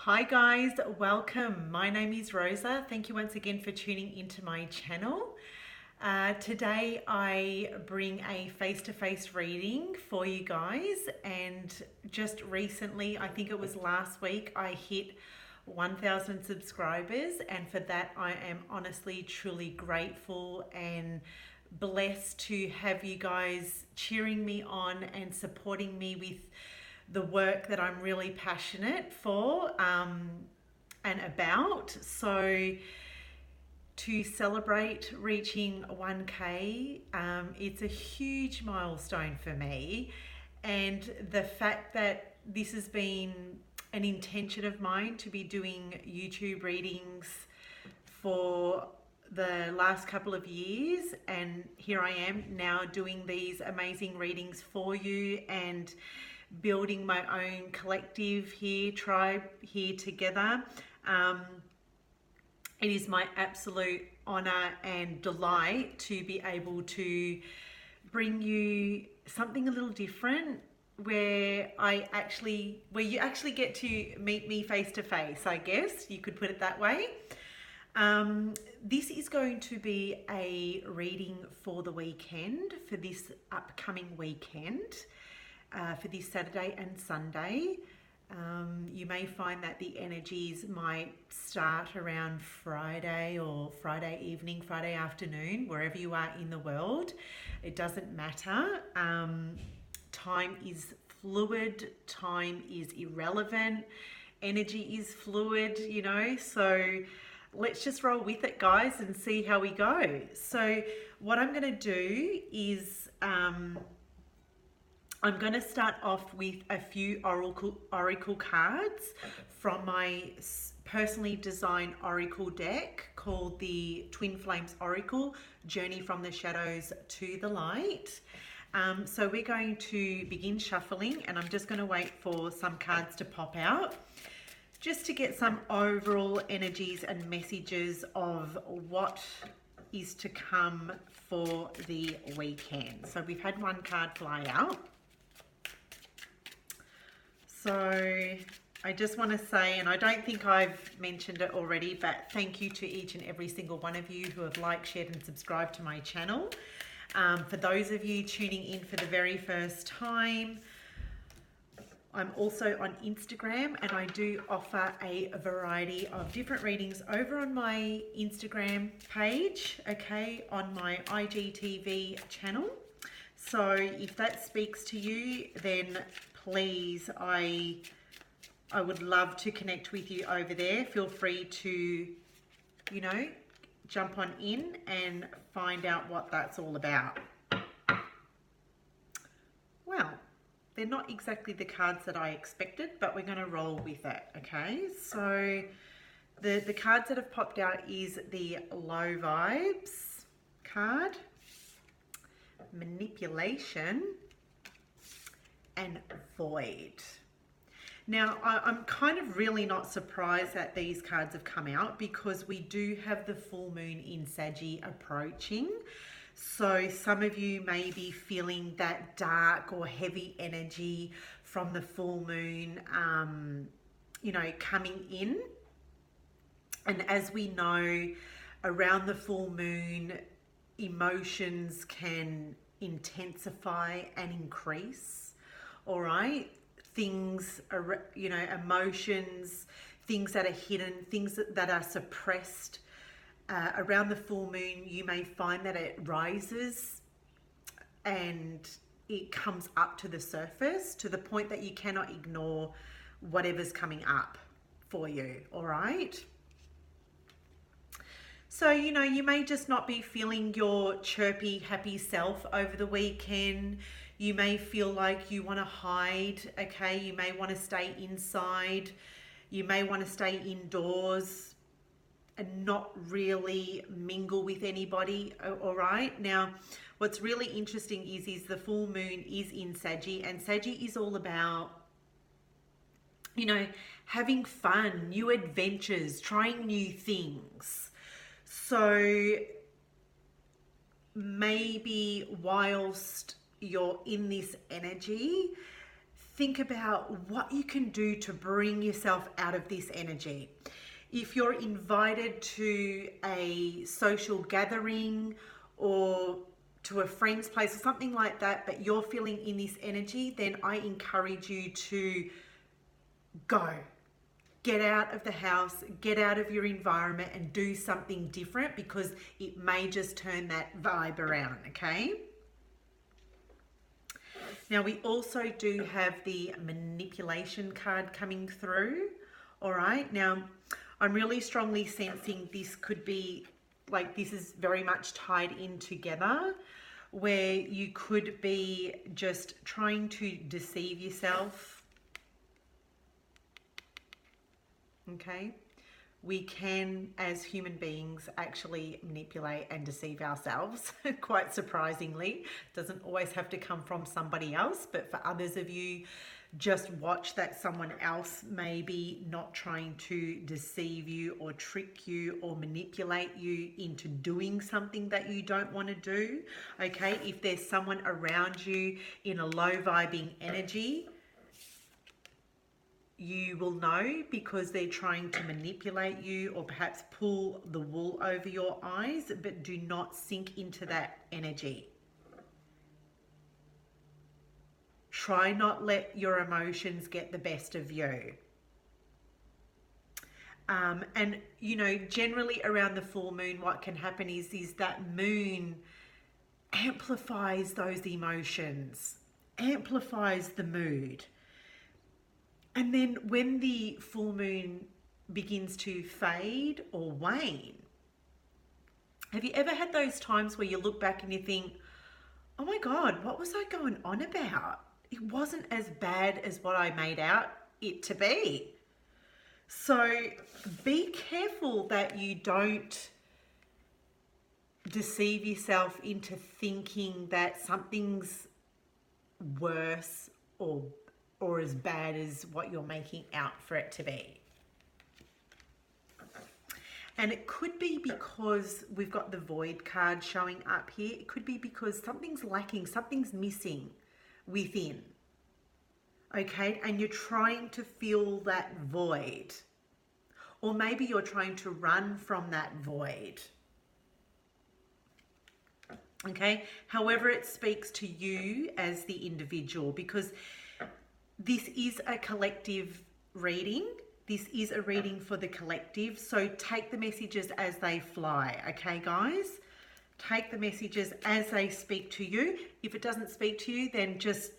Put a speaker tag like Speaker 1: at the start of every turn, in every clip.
Speaker 1: Hi guys, welcome. My name is Rosa. Thank you once again for tuning into my channel. Today I bring a face-to-face reading for you guys, and just recently, I think it was last week, I hit 1,000 subscribers, and for that I am honestly truly grateful and blessed to have you guys cheering me on and supporting me with the work that I'm really passionate for and about. So to celebrate reaching 1K, it's a huge milestone for me. And the fact that this has been an intention of mine to be doing YouTube readings for the last couple of years, and here I am now doing these amazing readings for you and building my own collective here, tribe here together. It is my absolute honor and delight to be able to bring you something a little different, where you actually get to meet me face to face, I guess you could put it that way. This is going to be a reading for the weekend, for this upcoming weekend, for this Saturday and Sunday. You may find that the energies might start around Friday or Friday evening, Friday afternoon, wherever you are in the world. It doesn't matter. Time is fluid, time is irrelevant, energy is fluid, so let's just roll with it, guys, and see how we go. So what I'm going to do is I'm going to start off with a few oracle cards from my personally designed oracle deck called the Twinflame Oracle, Journey from the Shadows to the Light. So we're going to begin shuffling, and I'm just going to wait for some cards to pop out just to get some overall energies and messages of what is to come for the weekend. So we've had one card fly out. So I just want to say, and I don't think I've mentioned it already, but thank you to each and every single one of you who have liked, shared and subscribed to my channel. For those of you tuning in for the very first time, I'm also on Instagram, and I do offer a variety of different readings over on my Instagram page, okay, on my IGTV channel. So if that speaks to you, then please, I would love to connect with you over there. Feel free to, jump on in and find out what that's all about. Well, they're not exactly the cards that I expected, but we're going to roll with it, okay? So the cards that have popped out is the Low Vibes card, Manipulation, and Void. Now, I'm kind of really not surprised that these cards have come out, because we do have the full moon in Saggy approaching. So some of you may be feeling that dark or heavy energy from the full moon, coming in. And as we know, around the full moon, emotions can intensify and increase. All right, things are, emotions, things that are hidden, things that are suppressed. Around the full moon, you may find that it rises and it comes up to the surface, to the point that you cannot ignore whatever's coming up for you. All right. So, you may just not be feeling your chirpy, happy self over the weekend. You may feel like you want to hide, okay? You may want to stay inside. You may want to stay indoors and not really mingle with anybody, all right? Now, what's really interesting is the full moon is in Saggy, and Saggy is all about, having fun, new adventures, trying new things. So maybe whilst you're in this energy, think about what you can do to bring yourself out of this energy. If you're invited to a social gathering or to a friend's place or something like that, but you're feeling in this energy, then I encourage you to go. Get out of the house, get out of your environment and do something different, because it may just turn that vibe around, okay? Now we also do have the manipulation card coming through. All right, now I'm really strongly sensing this could be like, this is very much tied in together, where you could be just trying to deceive yourself. Okay, we can, as human beings, actually manipulate and deceive ourselves. Quite surprisingly, it doesn't always have to come from somebody else, but for others of you, just watch that someone else may be not trying to deceive you or trick you or manipulate you into doing something that you don't want to do. Okay, if there's someone around you in a low vibing energy, you will know, because they're trying to manipulate you or perhaps pull the wool over your eyes, but do not sink into that energy. Try not let your emotions get the best of you. And, you know, generally around the full moon, what can happen is that moon amplifies those emotions, amplifies the mood. And then when the full moon begins to fade or wane, have you ever had those times where you look back and you think, oh my God, what was I going on about? It wasn't as bad as what I made out it to be. So be careful that you don't deceive yourself into thinking that something's worse or as bad as what you're making out for it to be. And it could be because we've got the void card showing up here. It could be because something's lacking, something's missing within. Okay, and you're trying to fill that void. Or maybe you're trying to run from that void. Okay, however it speaks to you as the individual, because this is a collective reading. This is a reading for the collective. So take the messages as they fly. Okay, guys? Take the messages as they speak to you. If it doesn't speak to you, then just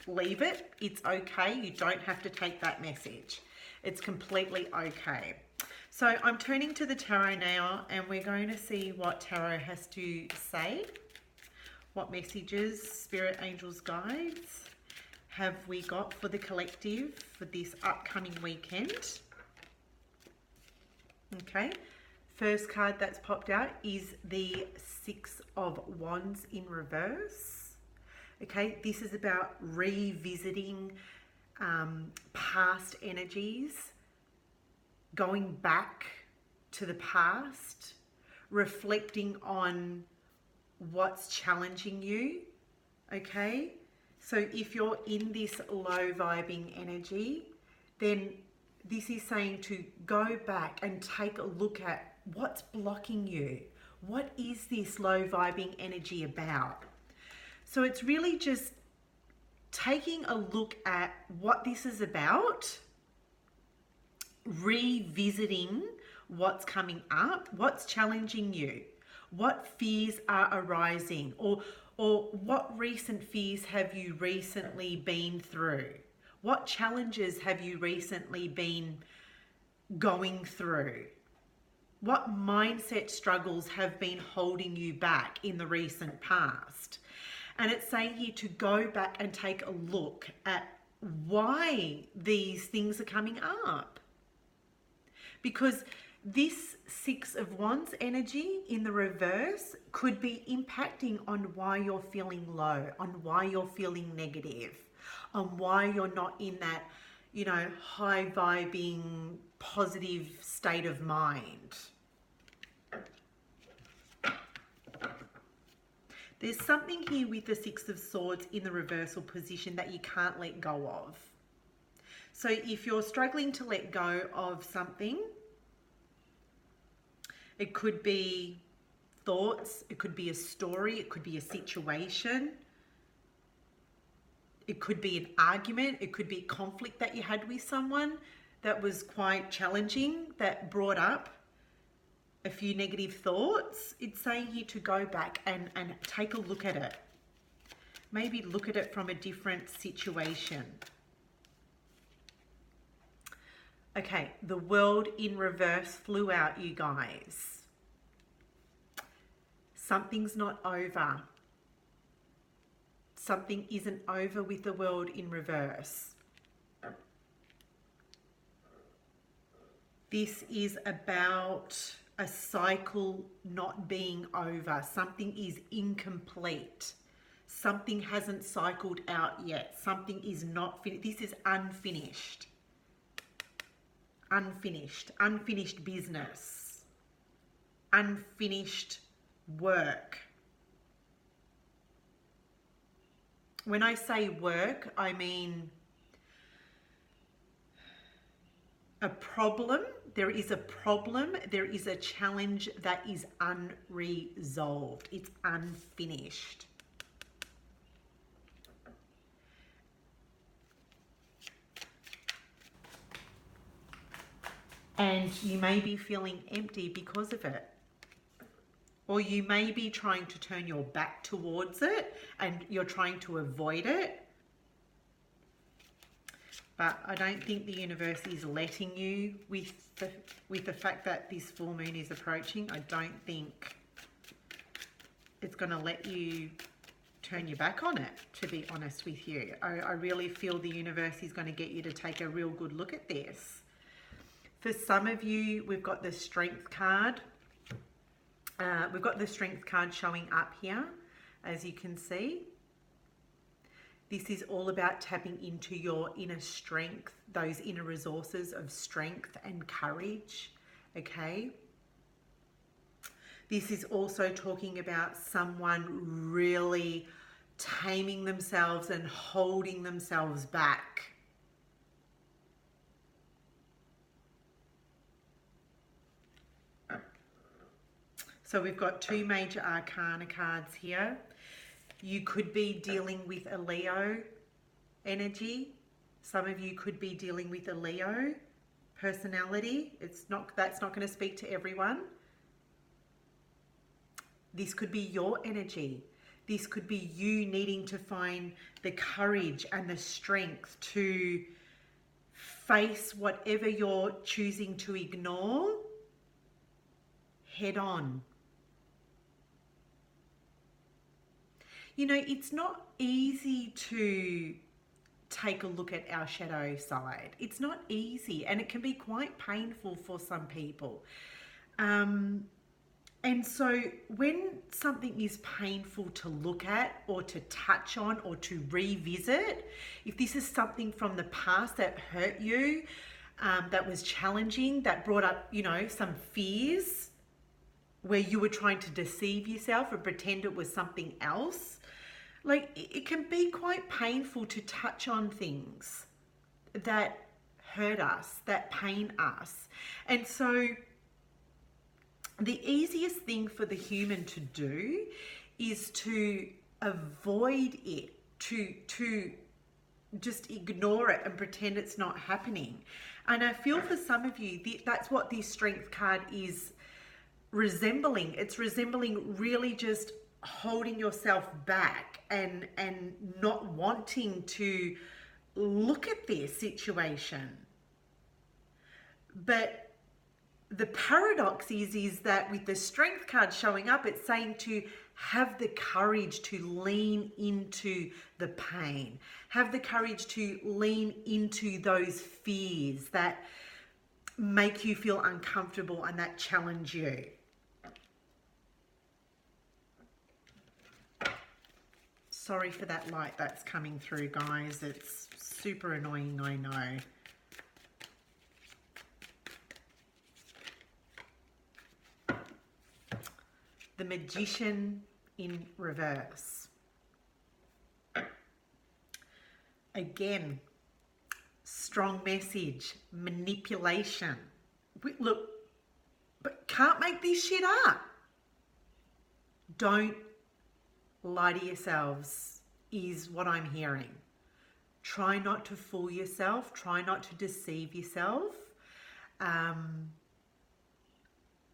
Speaker 1: leave it. It's okay. You don't have to take that message. It's completely okay. So I'm turning to the tarot now, and we're going to see what tarot has to say. What messages, spirit, angels, guides have we got for the collective for this upcoming weekend? Okay, first card that's popped out is the Six of Wands in reverse. Okay, this is about revisiting past energies, going back to the past, reflecting on what's challenging you. Okay, so if you're in this low vibing energy, then this is saying to go back and take a look at what's blocking you. What is this low vibing energy about? So it's really just taking a look at what this is about, revisiting what's coming up, what's challenging you, what fears are arising, or what recent fears have you recently been through? What challenges have you recently been going through? What mindset struggles have been holding you back in the recent past? And it's saying here to go back and take a look at why these things are coming up. Because this Six of Wands energy in the reverse could be impacting on why you're feeling low, on why you're feeling negative, on why you're not in that, you know, high vibing, positive state of mind. There's something here with the Six of Swords in the reversal position that you can't let go of. So if you're struggling to let go of something, it could be thoughts, it could be a story, it could be a situation, it could be an argument, it could be a conflict that you had with someone that was quite challenging, that brought up a few negative thoughts. It's saying here to go back and take a look at it. Maybe look at it from a different situation. Okay, the world in reverse flew out, you guys. Something's not over. Something isn't over with the world in reverse. This is about a cycle not being over. Something is incomplete. Something hasn't cycled out yet. Something is not finished. This is unfinished. Unfinished. Unfinished business. Unfinished work. When I say work, I mean a problem. There is a problem. There is a challenge that is unresolved. It's unfinished. And you may be feeling empty because of it. Or you may be trying to turn your back towards it and you're trying to avoid it. But I don't think the universe is letting you with the fact that this full moon is approaching. I don't think it's going to let you turn your back on it, to be honest with you. I really feel the universe is going to get you to take a real good look at this. For some of you, we've got the Strength card. We've got the Strength card showing up here, as you can see. This is all about tapping into your inner strength, those inner resources of strength and courage, okay? This is also talking about someone really taming themselves and holding themselves back. So we've got two major arcana cards here. You could be dealing with a Leo energy. Some of you could be dealing with a Leo personality. That's not going to speak to everyone. This could be your energy. This could be you needing to find the courage and the strength to face whatever you're choosing to ignore head on. You know, it's not easy to take a look at our shadow side. It's not easy, and it can be quite painful for some people. And so when something is painful to look at or to touch on or to revisit, if this is something from the past that hurt you, that was challenging, that brought up, you know, some fears where you were trying to deceive yourself or pretend it was something else, like it can be quite painful to touch on things that hurt us, that pain us. And so the easiest thing for the human to do is to avoid it, to just ignore it and pretend it's not happening. And I feel for some of you, that's what this Strength card is resembling. It's resembling really just holding yourself back and not wanting to look at this situation. But the paradox is that with the Strength card showing up, it's saying to have the courage to lean into the pain, have the courage to lean into those fears that make you feel uncomfortable and that challenge you. Sorry for that light that's coming through, guys. It's super annoying, I know. The Magician in reverse. Again, strong message, manipulation. Look, but can't make this shit up. Don't lie to yourselves is what I'm hearing. Try not to fool yourself. Try not to deceive yourself.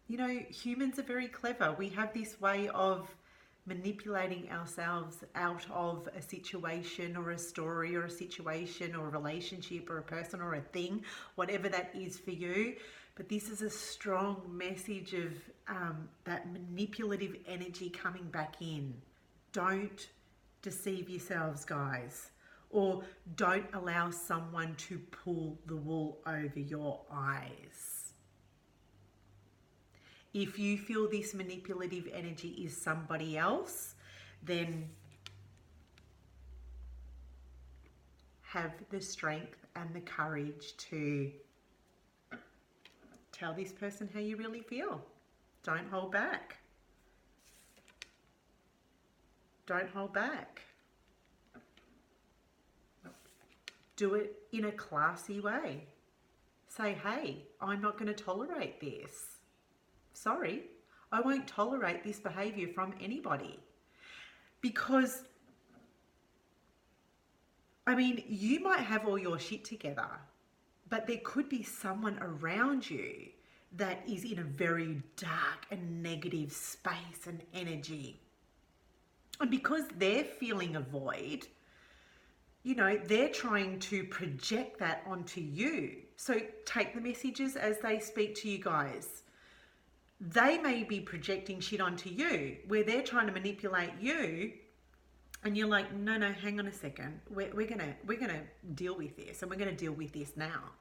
Speaker 1: You know, humans are very clever. We have this way of manipulating ourselves out of a situation or a story or a situation or a relationship or a person or a thing, whatever that is for you. But this is a strong message of that manipulative energy coming back in. Don't deceive yourselves, guys, or don't allow someone to pull the wool over your eyes. If you feel this manipulative energy is somebody else, then have the strength and the courage to tell this person how you really feel. Don't hold back. Don't hold back. Do it in a classy way. Say, hey, I'm not going to tolerate this. Sorry, I won't tolerate this behavior from anybody. Because, I mean, you might have all your shit together, but there could be someone around you that is in a very dark and negative space and energy. And because they're feeling a void, you know, they're trying to project that onto you. So take the messages as they speak to you guys. They may be projecting shit onto you where they're trying to manipulate you, and you're like, no, hang on a second. We're gonna deal with this, and we're gonna deal with this now.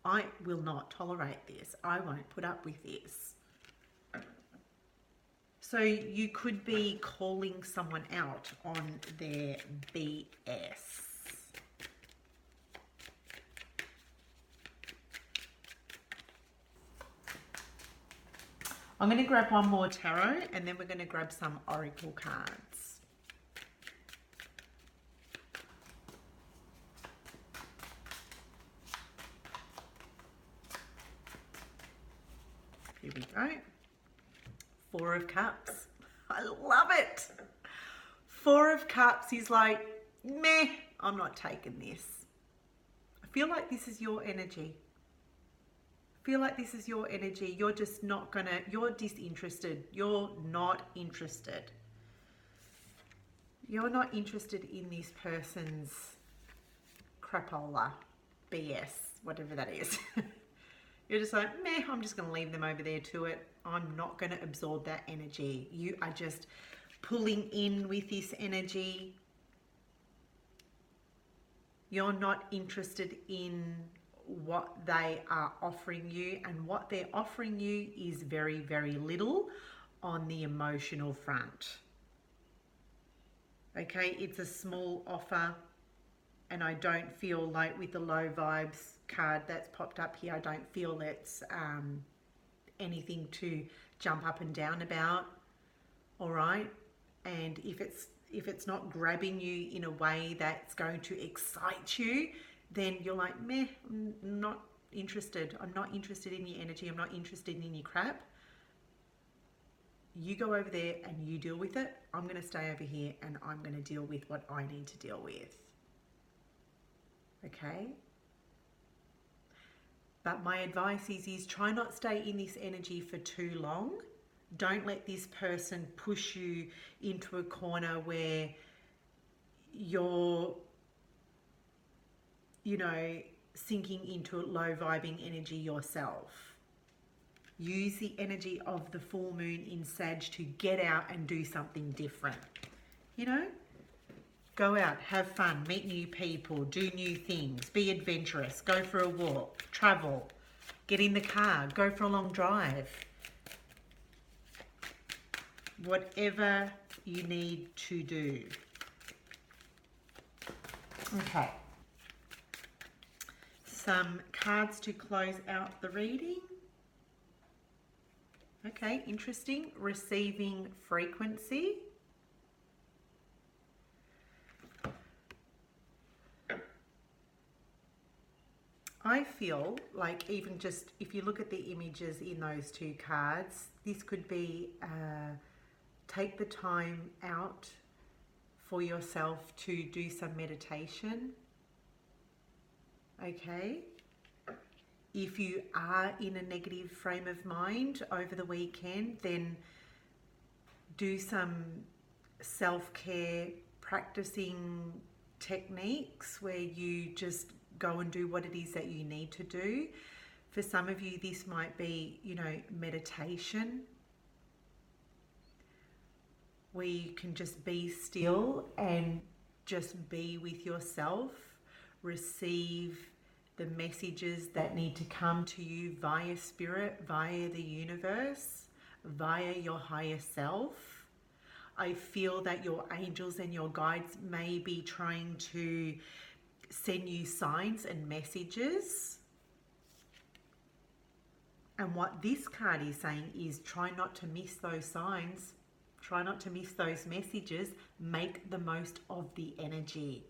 Speaker 1: I will not tolerate this. I won't put up with this. So you could be calling someone out on their BS. I'm going to grab one more tarot, and then we're going to grab some oracle cards. Here we go. Four of Cups. I love it. Four of Cups is like, meh, I'm not taking this. I feel like this is your energy. Feel like this is your energy. You're just not gonna, you're disinterested. You're not interested. You're not interested in this person's crapola, BS, whatever that is. You're just like, meh, I'm just gonna leave them over there to it. I'm not gonna absorb that energy. You are just pulling in with this energy. You're not interested in what they are offering you, and what they're offering you is very, very little on the emotional front. Okay, it's a small offer, and I don't feel like with the low vibes card that's popped up here, I don't feel it's anything to jump up and down about. All right, and if it's not grabbing you in a way that's going to excite you, then you're like, meh, I'm not interested. I'm not interested in your energy. I'm not interested in your crap. You go over there and you deal with it. I'm going to stay over here and I'm going to deal with what I need to deal with. Okay? But my advice is try not stay in this energy for too long. Don't let this person push you into a corner where you're, you know, sinking into low vibing energy yourself. Use the energy of the full moon in Sag to get out and do something different. You know, go out, have fun, meet new people, do new things, be adventurous, go for a walk, travel, get in the car, go for a long drive. Whatever you need to do. Okay. Some cards to close out the reading. Okay, interesting. Receiving frequency. I feel like even just if you look at the images in those two cards, this could be take the time out for yourself to do some meditation. Okay. If you are in a negative frame of mind over the weekend, then do some self-care practicing techniques where you just go and do what it is that you need to do. For some of you, this might be, meditation, where you can just be still and just be with yourself, receive the messages that need to come to you via spirit, via the universe, via your higher self. I feel that your angels and your guides may be trying to send you signs and messages. And what this card is saying is try not to miss those signs. Try not to miss those messages. Make the most of the energy.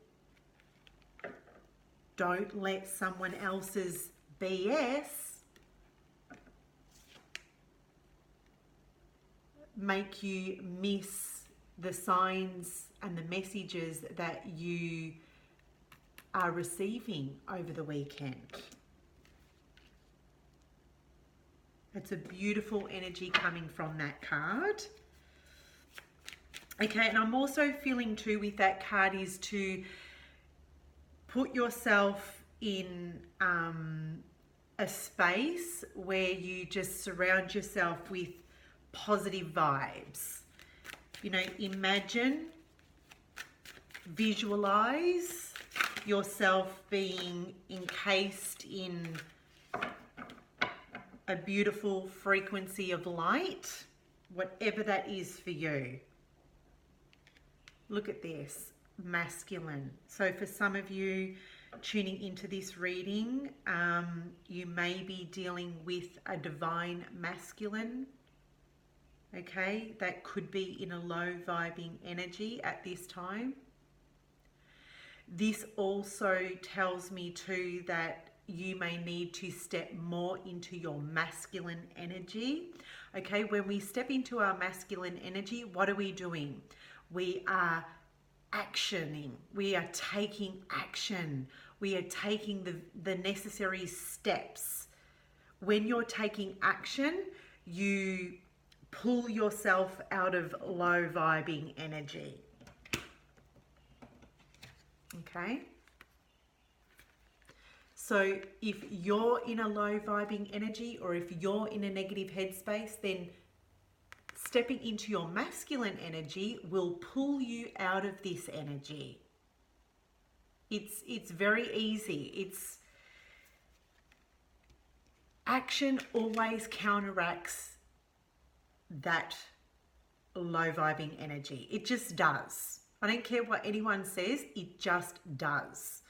Speaker 1: Don't let someone else's BS make you miss the signs and the messages that you are receiving over the weekend. It's a beautiful energy coming from that card. Okay, and I'm also feeling too with that card is to put yourself in a space where you just surround yourself with positive vibes. Imagine, visualize yourself being encased in a beautiful frequency of light, whatever that is for you. Look at this, masculine. So for some of you tuning into this reading, you may be dealing with a divine masculine. Okay, that could be in a low vibing energy at this time. This also tells me too that you may need to step more into your masculine energy. Okay, when we step into our masculine energy, what are we doing? We are actioning. We are taking action. We are taking the necessary steps. When you're taking action, you pull yourself out of low vibing energy. Okay? So if you're in a low vibing energy or if you're in a negative headspace, then stepping into your masculine energy will pull you out of this energy. It's very easy. It's action always counteracts that low vibing energy. It just does. I don't care what anyone says, it just does.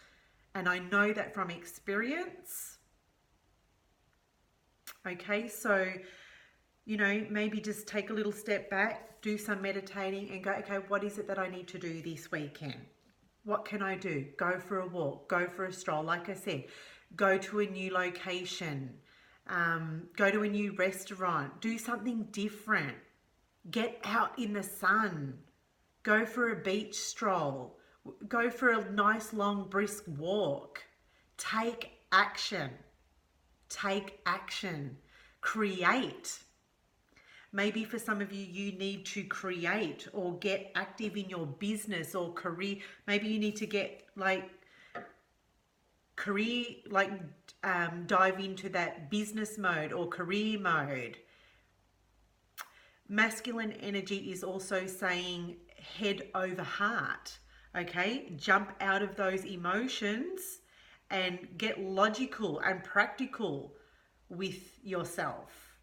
Speaker 1: And I know that from experience. Okay, so, maybe just take a little step back, do some meditating and go, okay, what is it that I need to do this weekend? What can I do? Go for a walk, go for a stroll. Like I said, go to a new location, go to a new restaurant, do something different. Get out in the sun, go for a beach stroll, go for a nice long brisk walk. Take action. Take action. Create. Maybe for some of you, you need to create or get active in your business or career. Maybe you need to get dive into that business mode or career mode. Masculine energy is also saying head over heart. Okay, jump out of those emotions and get logical and practical with yourself.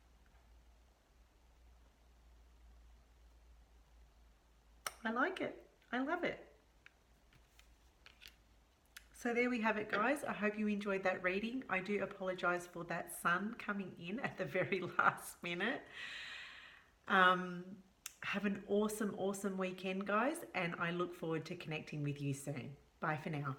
Speaker 1: I like it. I love it. So there we have it, guys. I hope you enjoyed that reading. I do apologize for that sun coming in at the very last minute. Have an awesome weekend, guys, and I look forward to connecting with you soon. Bye for now.